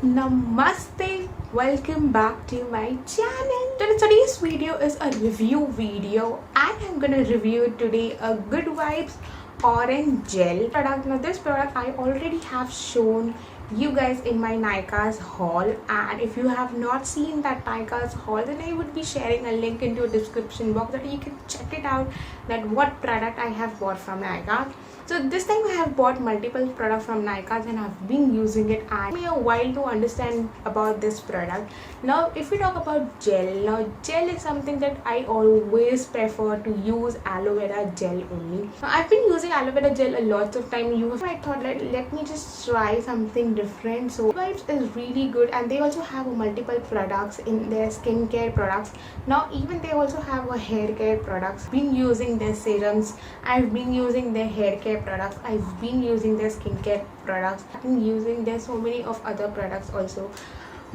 Namaste, welcome back to my channel. Today's video is a review video and I'm gonna review today a Good Vibes orange gel product. Now this product I already have shown you guys in my Nyka's haul, and if you have not seen that Nyka's haul, then I would be sharing a link into a description box that you can check it out, that what product I have bought from Nyka. So this time I have bought multiple products from Nyka and I've been using it, and it took me a while to understand about this product. Now if we talk about gel, gel is something that I always prefer to use aloe vera gel only. Now, I've been using aloe vera gel a lot of time. I thought let me just try something different. So Vibes is really good, and they also have multiple products in their skincare products. Now even they also have a hair care products. I've been using their serums, I've been using their hair care products, I've been using their skincare products, I've been using their so many of other products also.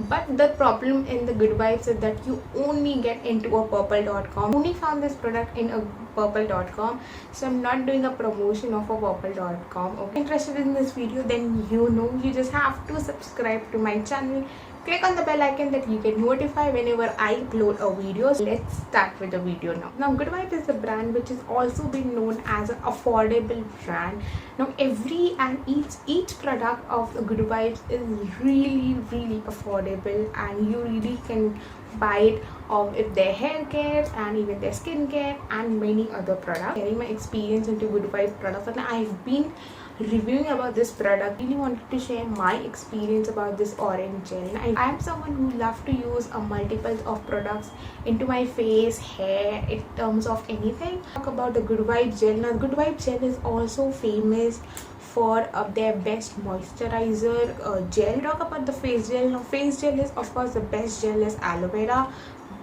But the problem in the Good Vibes is that you only get into a purple.com. Only found this product in a purple.com, so I'm not doing a promotion of a purple.com. Okay, interested in this video, then you just have to subscribe to my channel. Click on the bell icon that you get notified whenever I upload a video. So let's start with the video now. Now Good Vibes is a brand which has also been known as an affordable brand. Now every and each product of the Good Vibes is really affordable, and you really can buy it with their hair care and even their skincare and many other products. Sharing my experience into Good Vibes products, and I've been reviewing about this product. I really wanted to share my experience about this orange gel. I am someone who loves to use a multiples of products into my face, hair, in terms of anything. Talk about the Good Vibes gel. Now Good Vibes gel is also famous for their best moisturizer gel. Talk about the face gel. Now face gel is, of course, the best gel is aloe vera,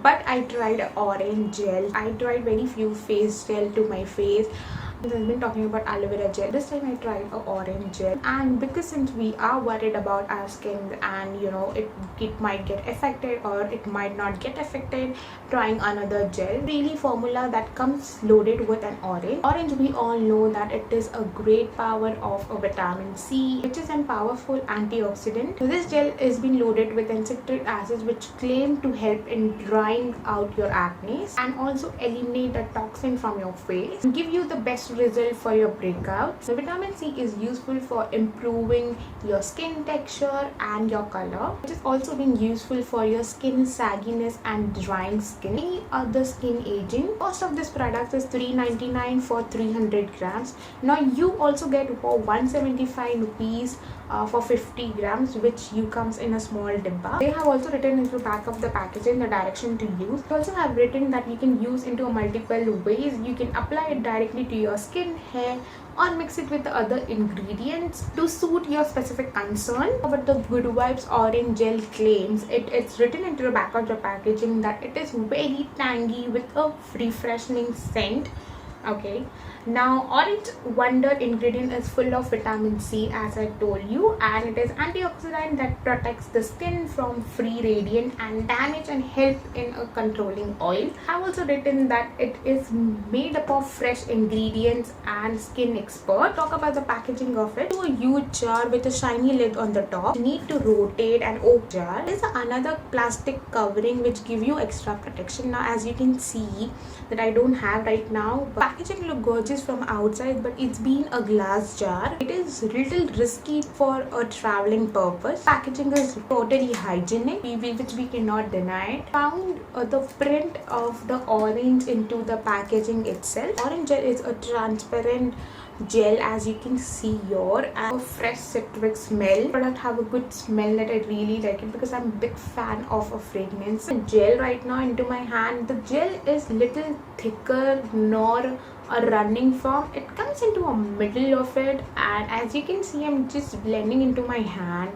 but I tried orange gel. I tried very few face gel to my face. I've been talking about aloe vera gel. This time I tried a orange gel, and because since we are worried about our skin and it might get affected or it might not get affected, trying another gel, really formula that comes loaded with an orange. We all know that it is a great power of a vitamin C, which is a powerful antioxidant. So this gel is been loaded with citric acids, which claim to help in drying out your acne and also eliminate the toxin from your face and give you the best result for your breakout. So vitamin C is useful for improving your skin texture and your color, which is also being useful for your skin sagginess and drying skin. Any other skin aging. Cost of this product is $3.99 for 300 grams. Now you also get for 175 rupees for 50 grams, which comes in a small dibba. They have also written into the back of the packaging the direction to use. They also have written that you can use into multiple ways. You can apply it directly to your skin, hair, or mix it with the other ingredients to suit your specific concern. But the Good Vibes orange gel claims, it's written into the back of the packaging that it is very tangy with a refreshing scent. Okay, now orange wonder ingredient is full of vitamin C, as I told you, and it is antioxidant that protects the skin from free radiant and damage and help in controlling oil. I've also written that it is made up of fresh ingredients and skin expert. Talk about the packaging of it. To a huge jar with a shiny lid on the top. You need to rotate an oak jar. There is another plastic covering which give you extra protection. Now as you can see that I don't have right now, but packaging look gorgeous from outside, but it's been a glass jar. It is little risky for a traveling purpose. Packaging is totally hygienic, which we cannot deny. Found the print of the orange into the packaging itself. Orange gel is a transparent gel, as you can see here, and a fresh citric smell. Product have a good smell that I really like it because I'm a big fan of a fragrance. The gel right now into my hand. The gel is little thicker nor a running form. It comes into a middle of it, and as you can see, I'm just blending into my hand,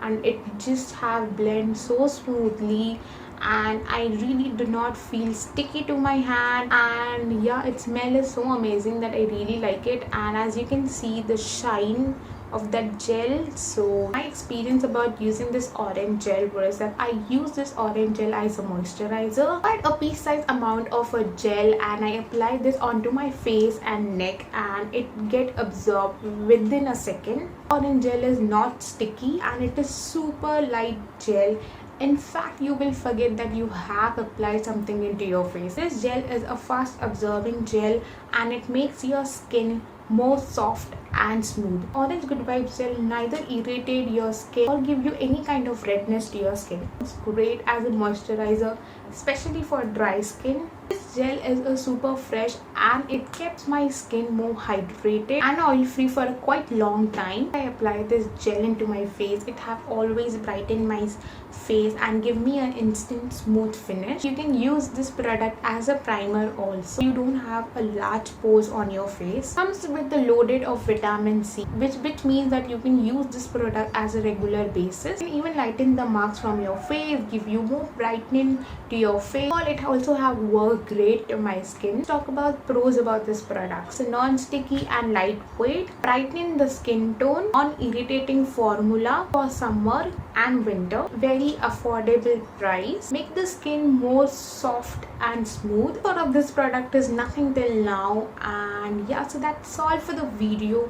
and it just have blend so smoothly, and I really do not feel sticky to my hand. And yeah, its smell is so amazing that I really like it. And as you can see, the shine of that gel. So my experience about using this orange gel was that I use this orange gel as a moisturizer, but a pea-sized amount of a gel, and I apply this onto my face and neck, and it get absorbed within a second. Orange gel is not sticky and it is super light gel. In fact, you will forget that you have applied something into your face. This gel is a fast absorbing gel and it makes your skin more soft and smooth. Orange Good Vibes gel neither irritate your skin or give you any kind of redness to your skin. It's great as a moisturizer, especially for dry skin. This gel is a super fresh and it keeps my skin more hydrated and oil free for a quite long time. I apply this gel into my face. It have always brightened my face and give me an instant smooth finish. You can use this product as a primer also. You don't have a large pores on your face. Comes with the loaded of vitamin C, which means that you can use this product as a regular basis. You can even lighten the marks from your face, give you more brightening to your face. It also have worked great to my skin. Let's talk about pros about this product. So non-sticky and lightweight, brightening the skin tone, non-irritating formula for summer and winter, very affordable price, make the skin more soft and smooth. Thought of this product is nothing till now, and yeah, so that's all for the video.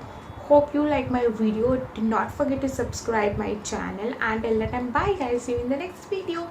Hope you like my video. Do not forget to subscribe my channel, and till that time, bye guys, see you in the next video.